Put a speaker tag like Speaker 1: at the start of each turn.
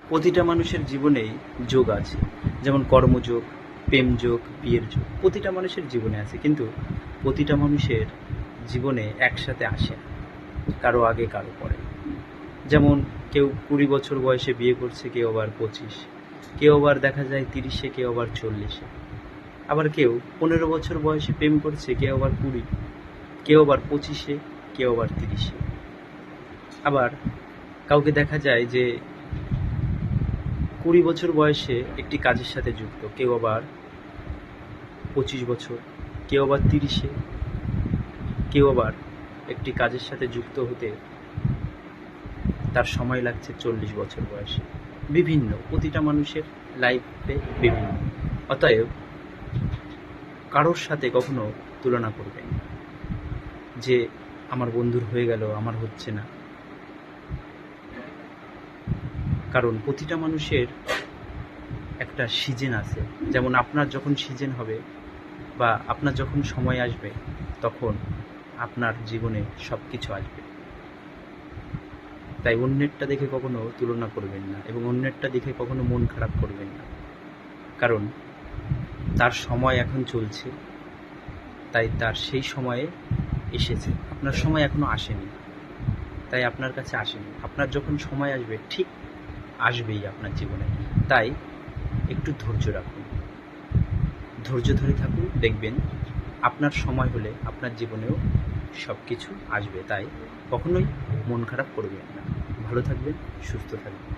Speaker 1: প্রতিটা মানুষের জীবনেই যোগ আছে, যেমন কর্মযোগ, প্রেমযোগ, বিয়ের যোগ প্রতিটা মানুষের জীবনে আছে, কিন্তু প্রতিটা মানুষের জীবনে একসাথে আসে না, কারো আগে কারো পরে। যেমন কেউ 20 বছর বয়সে বিয়ে করছে, কেউ আবার 25, কেউ আবার দেখা যায় 30-এ, কেউ আবার 40-এ, আবার কেউ 15 বছর বয়সে প্রেম করছে, কেউ আবার 20, কেউ আবার 25-এ, কেউ আবার 30-এ। আবার কাউকে দেখা যায় যে 20 বছর বয়সে একটি কাজের সাথে যুক্ত, কেউ আবার 25 বছর, কেউ আবার 30-এ, কেউ আবার একটি কাজের সাথে যুক্ত হতে তার সময় লাগছে 40 বছর বয়সে। বিভিন্ন, প্রতিটা মানুষের লাইফে বিভিন্ন। অতএব কারোর সাথে কখনো তুলনা করবেন না যে আমার বন্ধুর হয়ে গেল, আমার হচ্ছে না। কারণ প্রতিটা মানুষের একটা সিজন আছে, যেমন আপনার যখন সিজন হবে বা আপনার যখন সময় আসবে, তখন আপনার জীবনে সব কিছু আসবে। তাই অন্যেরটা দেখে কখনো তুলনা করবেন না, এবং অন্যেরটা দেখে কখনো মন খারাপ করবেন না। কারণ তার সময় এখন চলছে, তাই তার সেই সময়ে এসেছে, আপনার সময় এখনো আসেনি, তাই আপনার কাছে আসেনি। আপনার যখন সময় আসবে, ঠিক আসবেই আপনার জীবনে। তাই একটু ধৈর্য রাখুন, ধৈর্য ধরে থাকুন, দেখবেন আপনার সময় হলে আপনার জীবনেও সব কিছু আসবে। তাই কখনোই মন খারাপ করবেন না। ভালো থাকবেন, সুস্থ থাকবেন।